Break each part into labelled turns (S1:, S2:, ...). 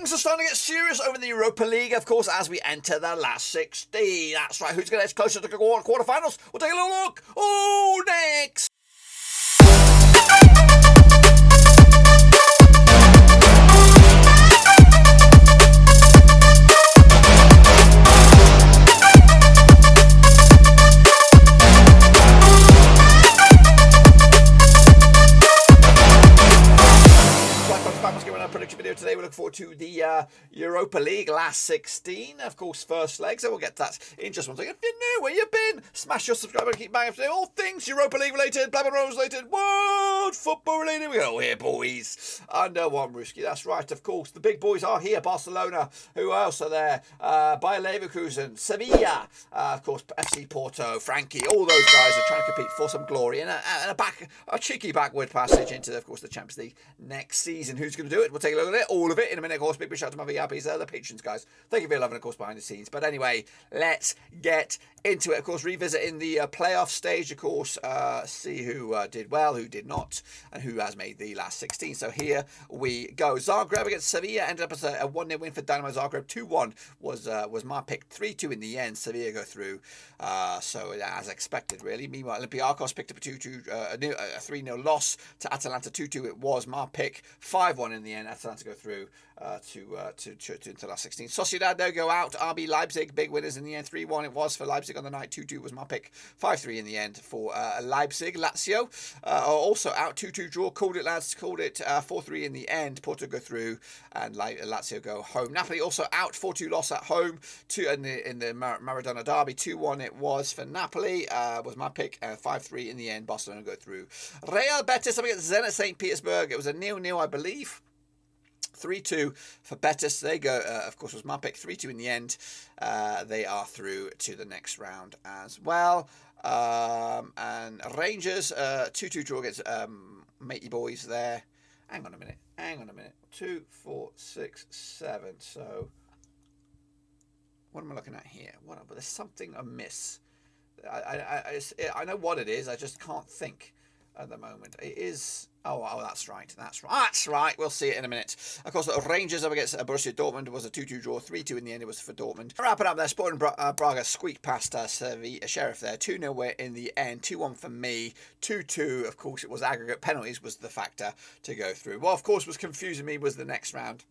S1: Things are starting to get serious over in the Europa League, of course, as we enter the last 16. That's right, who's going to edge closer to the quarterfinals? We'll take a little look. Oh, next! Prediction video today. We look forward to the Europa League last 16, of course, first leg. So we'll get to that in just one second. If you're new, where you been? Smash your subscribe and keep banging today. All things Europa League related, Black and Rose related, world football related. We go here, boys. Under one Ruski. That's right, of course. The big boys are here. Barcelona. Who else are there? Bayer Leverkusen, Sevilla, of course, FC Porto, Frankie. All those guys are trying to compete for some glory and a cheeky backward passage into, of course, the Champions League next season. Who's going to do it? We'll take a look at it, all of it in a minute. Of course, big shout out to my VIPs there, the patrons, guys. Thank you for your love and, of course, behind the scenes. But anyway, let's get into it. Of course, revisiting the playoff stage, of course, see who did well, who did not, and who has made the last 16. So here we go. Zagreb against Sevilla ended up as a 1-0 win for Dynamo Zagreb. 2-1 was my pick. 3-2 in the end. Sevilla go through. So as expected, really. Meanwhile, Olympiacos picked up a 3-0 loss to Atalanta. 2-2 it was my pick. 5-1 in the end. Atalanta go through to the last 16. Sociedad, they go out. RB Leipzig, big winners in the end. 3-1 it was for Leipzig on the night. 2-2 was my pick. 5-3 in the end for Leipzig. Lazio also out. 2-2 draw. Called it, lads. Called it. 4-3 in the end. Porto go through and Lazio go home. Napoli also out. 4-2 loss at home in the Maradona derby. 2-1 it was for Napoli. Was my pick. 5-3 in the end. Barcelona go through. Real Betis up against Zenit St. Petersburg. It was a 0-0, I believe. 3-2 for Betis. They go, of course, was my pick. 3-2 in the end. They are through to the next round as well. And Rangers, 2-2 draw against matey boys there. Hang on a minute. 2, 4, 6, 7. So, what am I looking at here? But there's something amiss. I know what it is. I just can't think at the moment. It is. Oh, that's right. That's right. We'll see it in a minute. Of course, the Rangers up against Borussia Dortmund was a 2-2 draw. 3-2 in the end. It was for Dortmund. Wrapping up there, Sporting Braga squeaked past Sevilla Sheriff there. 2-0 in the end. 2-1 for me. 2-2. Of course, it was aggregate penalties was the factor to go through. What, of course, was confusing me was the next round.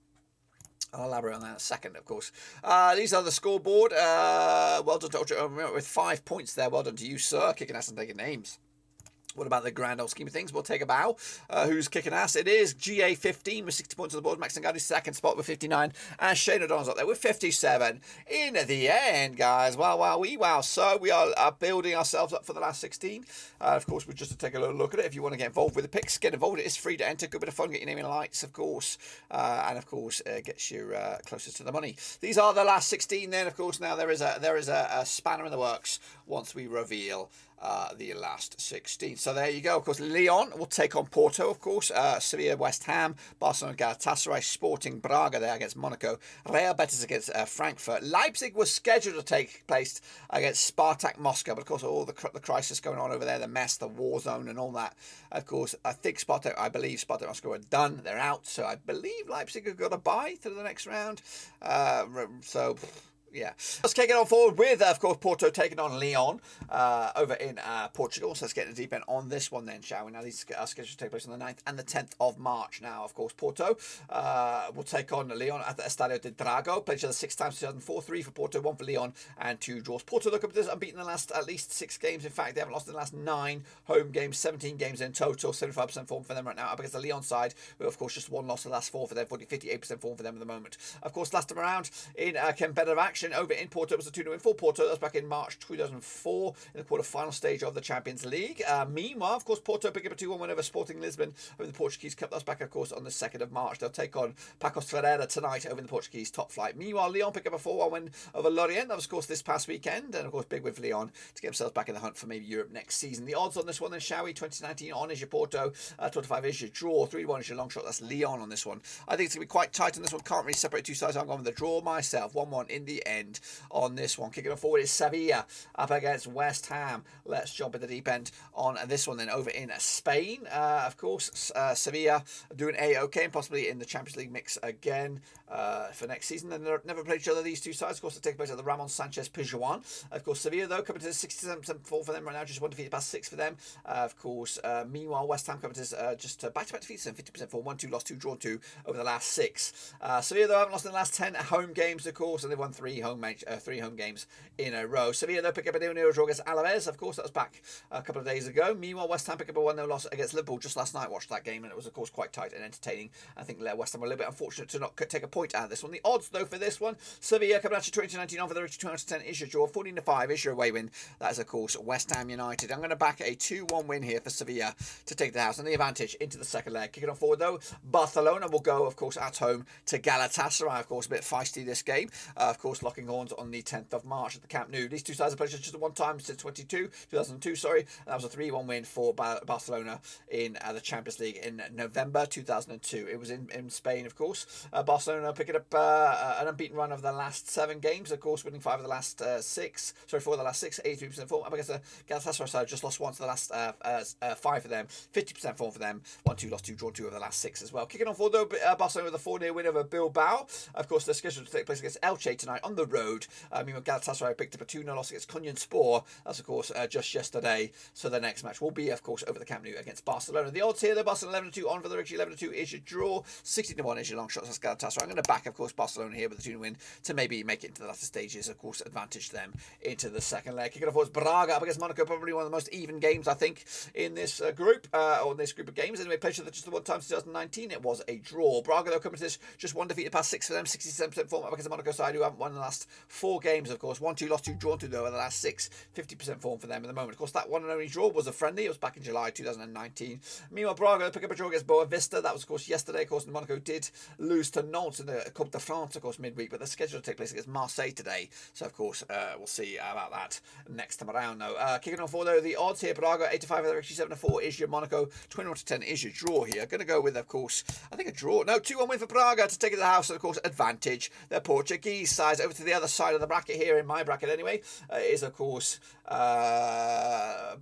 S1: I'll elaborate on that in a second, of course. These are the scoreboard. Well done to with 5 points there. Well done to you, sir. Kicking ass and taking names. What about the grand old scheme of things? We'll take a bow. Who's kicking ass? It is GA15 with 60 points on the board. Max Ngadi second spot with 59. And Shane O'Donnell's up there with 57. In the end, guys. Wow. So we are building ourselves up for the last 16. Of course, we're just to take a little look at it. If you want to get involved with the picks, get involved. It is free to enter. Good bit of fun. Get your name in the lights, of course. And, of course, gets you closest to the money. These are the last 16 then, of course. Now, there is a spanner in the works once we reveal the last 16. So there you go. Of course, Lyon will take on Porto, of course. Sevilla, West Ham, Barcelona, Galatasaray, Sporting, Braga there against Monaco. Real Betis against Frankfurt. Leipzig was scheduled to take place against Spartak, Moskva, but of course, all the crisis going on over there, the mess, the war zone, and all that. Of course, I believe Spartak Moscow are done. They're out. So I believe Leipzig have got a bye through the next round. Yeah, let's kick it on forward with, of course, Porto taking on Lyon over in Portugal. So let's get the deep end on this one then, shall we? Now, these are scheduled to take place on the 9th and the 10th of March. Now, of course, Porto will take on Lyon at the Estadio de Dragão. Played each other 6 times, 2004, 3 for Porto, 1 for Lyon, and 2 draws. Porto look up at this, unbeaten in the last at least 6 games. In fact, they haven't lost in the last 9 home games, 17 games in total, 75% form for them right now. Up against the Lyon side, who, of course, just 1 loss in the last 4 for them, 58% form for them at the moment. Of course, last time around in competitive action over in Porto, was a 2-0 win for Porto. That was back in March 2004 in the quarter-final stage of the Champions League. Meanwhile, of course, Porto picked up a 2-1 win over Sporting Lisbon over the Portuguese Cup. That was back, of course, on the 2nd of March. They'll take on Paços Ferreira tonight over in the Portuguese top flight. Meanwhile, Lyon picked up a 4-1 win over Lorient. That was, of course, this past weekend. And, of course, big win for Lyon to get themselves back in the hunt for maybe Europe next season. The odds on this one then, shall we? 2019 on is your Porto. 25 is your draw. 3-1 is your long shot. That's Lyon on this one. I think it's going to be quite tight on this one. Can't really separate two sides. I'm going with the draw myself. 1-1 in the end on this one. Kicking off forward is Sevilla up against West Ham. Let's jump in the deep end on this one then. Over in Spain, of course, Sevilla doing A-OK and possibly in the Champions League mix again for next season. And they've never played each other, these two sides. Of course, they take place at the Ramon Sanchez Pizjuan. Of course, Sevilla, though, coming to 67% form for them right now. Just one defeated past 6 for them. Of course, meanwhile, West Ham coming to just back-to-back defeats and 50% form. 1-2 lost, 2 drawn 2 over the last 6. Sevilla, though, haven't lost in the last 10 home games, of course, and they've won 3 home games in a row. Sevilla, though, pick up a 0-0 draw against Alaves. Of course, that was back a couple of days ago. Meanwhile, West Ham pick up a 1-0 loss against Liverpool just last night. Watched that game, and it was, of course, quite tight and entertaining. I think West Ham were a little bit unfortunate to not take a point out of this one. The odds, though, for this one, Sevilla coming out to 2019 on for the Richie 210 is your draw. 14-5 is your away win. That is, of course, West Ham United. I'm going to back a 2-1 win here for Sevilla to take the house and the advantage into the second leg. Kicking on forward, though, Barcelona will go, of course, at home to Galatasaray. Of course, a bit feisty this game. Of course, locking horns on the 10th of March at the Camp Nou. These two sides have played just one time since 2002. Sorry, that was a 3-1 win for Barcelona in the Champions League in November 2002. It was in Spain, of course. Barcelona picking up an unbeaten run of the last 7 games. Of course, winning 4 of the last 6. 83% form. Up against the Galatasaray side, just lost 1 to the last 5 for them. 50% form for them. 1-2 lost, 2 drawn 2 over the last 6 as well. Kicking on forward, though, Barcelona with a 4-0 win over Bilbao. Of course, they're scheduled to take place against Elche tonight on the road. Meanwhile, Galatasaray picked up a 2-0 loss against Konyaspor. That's, of course, just yesterday. So the next match will be, of course, over the Camp Nou against Barcelona. The odds here, though, Barcelona 11-2 on for the Richie. 11-2 is your draw. 16-1 is your long shots. That's Galatasaray. I'm going to back, of course, Barcelona here with a 2-0 win to maybe make it into the latter stages. Of course, advantage them into the second leg. Kicking off was Braga up against Monaco. Probably one of the most even games, I think, in this group, or in this group of games. Anyway, played just the one time in 2019. It was a draw. Braga, though, coming to this just 1 defeated past 6 for them. 67% form up against the Monaco side, who haven't won the last 4 games, of course. 1-2 lost, 2 drawn 2, though, over the last 6. 50% form for them at the moment. Of course, that one and only draw was a friendly. It was back in July 2019. Meanwhile, Braga pick up a draw against Boa Vista. That was, of course, yesterday. Of course, Monaco did lose to Nantes in the Coupe de France, of course, midweek, but they're scheduled to take place against Marseille today. So, of course, we'll see about that next time around, though. Kicking off for, though, the odds here. Braga 8-5, they're actually 7-4 is your Monaco. 21-10 is your draw here. Going to go with, of course, I think a draw. No, 2-1 win for Braga to take it to the house. And, of course, advantage. Their Portuguese sides over to the other side of the bracket here, in my bracket anyway, is, of course,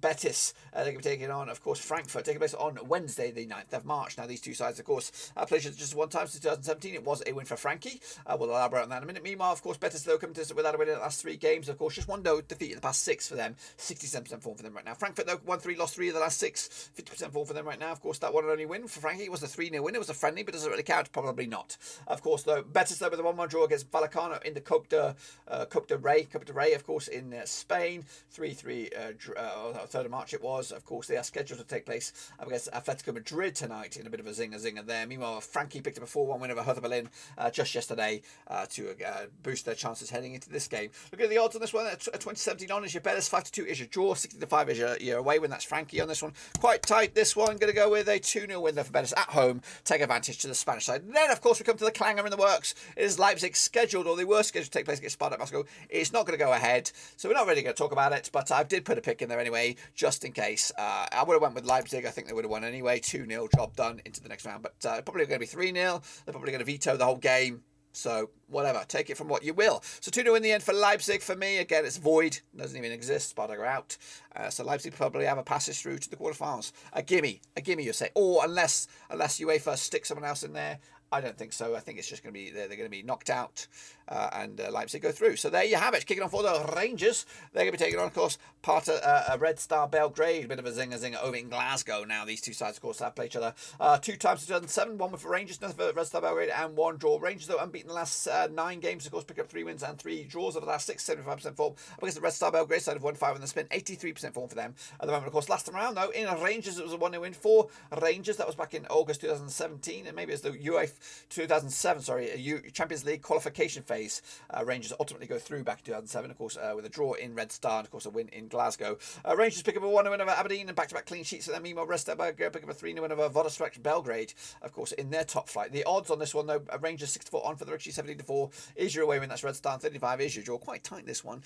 S1: Betis. They're going to be taking on, of course, Frankfurt, taking place on Wednesday, the 9th of March. Now, these two sides, of course, played just one time since 2017. It was a win for Frankie. We'll elaborate on that in a minute. Meanwhile, of course, Betis, though, coming to without a win in the last 3 games. Of course, just 1 defeat in the past 6 for them. 67% form for them right now. Frankfurt, though, 1-3, lost 3 of the last 6. 50% form for them right now. Of course, that one and only win for Frankie was a 3-0 win. It was a friendly, but does it really count? Probably not. Of course, though, Betis, though, with a 1-1 draw against Vallecano in the Coupe de Rey, of course, in Spain. 3-3, 3rd of March it was. Of course, they are scheduled to take place against Atletico Madrid tonight in a bit of a zinger there. Meanwhile, Frankie picked up a 4-1 win over Hertha Berlin just yesterday to boost their chances heading into this game. Look at the odds on this one. 2017 on is your Betis. 5-2 is your draw. 60-5 is your away win. That's Frankie on this one. Quite tight, this one. Going to go with a 2-0 win there for Betis at home. Take advantage to the Spanish side. And then, of course, we come to the clanger in the works. It is Leipzig scheduled, or they were scheduled to take place against Spartak Moscow. It's not going to go ahead, so we're not really going to talk about it, but I did put a pick in there anyway, just in case. I would have went with Leipzig. I think they would have won anyway. 2-0, job done into the next round, but probably going to be 3-0. They're probably going to veto the whole game. So, whatever. Take it from what you will. So, 2-0 in the end for Leipzig. For me, again, it's void. Doesn't even exist. Spartak are out. So, Leipzig probably have a passage through to the quarterfinals. A gimme, you say. Or unless UEFA sticks someone else in there. I don't think so. I think it's just going to be they're going to be knocked out and Leipzig go through. So there you have it. Kicking off for the Rangers. They're going to be taking on, of course, Red Star Belgrade. A bit of a zinger over in Glasgow. Now these two sides, of course, have played each other 2 times in 2007. 1 for Rangers, another for Red Star Belgrade, and 1 draw. Rangers, though, unbeaten the last 9 games. Of course, pick up 3 wins and 3 draws over the last 6. 75% form. Up against the Red Star Belgrade side of 1-5 in the spin. 83% form for them at the moment. Of course, last time around, though, in Rangers, it was a 1-0 win for Rangers. That was back in August 2017, and maybe it's the UEFA 2007, Champions League qualification phase. Rangers ultimately go through back in 2007, of course, with a draw in Red Star and, of course, a win in Glasgow. Rangers pick up a 1-0 win over Aberdeen and back-to-back clean sheets for them. Meanwhile, Red Star Belgrade pick up a 3-0 win over Vodosprek Belgrade, of course, in their top flight. The odds on this one, though, Rangers 6-4 on for the Richie, 17-4 is your away win. That's Red Star, 35 is your draw. Quite tight, this one.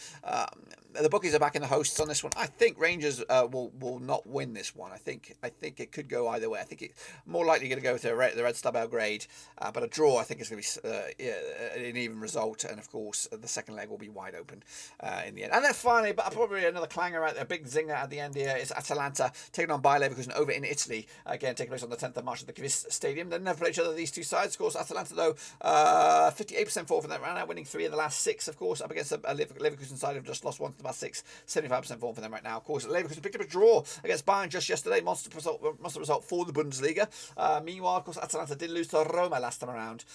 S1: The bookies are back in the hosts on this one. I think Rangers will not win this one. I think it could go either way. I think it's more likely going to go to the Red Star Belgrade But a draw, I think, is going to be an even result. And, of course, the second leg will be wide open in the end. And then finally, but probably another clanger out there, a big zinger at the end here, is Atalanta taking on Bayer Leverkusen over in Italy. Again, taking place on the 10th of March at the Quiz Stadium. They've never played each other, these two sides. Of course, Atalanta, though, 58% forward from that round out, winning 3 of the last 6, of course, up against a Leverkusen side who've just lost 1 of the last 6, 75% forward for them right now. Of course, Leverkusen picked up a draw against Bayern just yesterday. Monster result for the Bundesliga. Meanwhile, of course, Atalanta did lose to Roma last time around.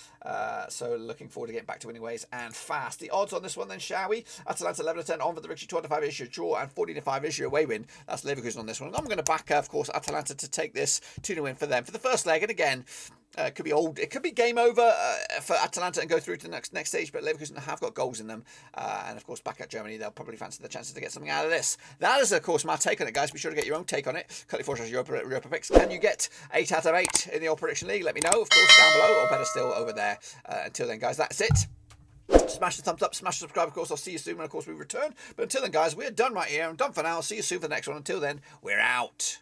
S1: So looking forward to getting back to winning ways and fast. The odds on this one then, shall we? Atalanta 11-10 on for the victory, 2-5 is your draw, and 14-5 is your away win. That's Leverkusen on this one. I'm going to back, of course, Atalanta to take this 2-0 win for them for the first leg. And again, it could be old. It could be game over for Atalanta and go through to the next stage. But Leverkusen have got goals in them, and of course, back at Germany, they'll probably fancy the chances to get something out of this. That is, of course, my take on it, guys. Be sure to get your own take on it. Cut for Europa picks. Can you get 8 out of 8 in the All Prediction League? Let me know, of course, down below, or better still, over there. Until then, guys, that's it. Smash the thumbs up, smash the subscribe, of course. I'll see you soon when, of course, we return. But until then, guys, we're done right here. I'm done for now. I'll see you soon for the next one. Until then, we're out.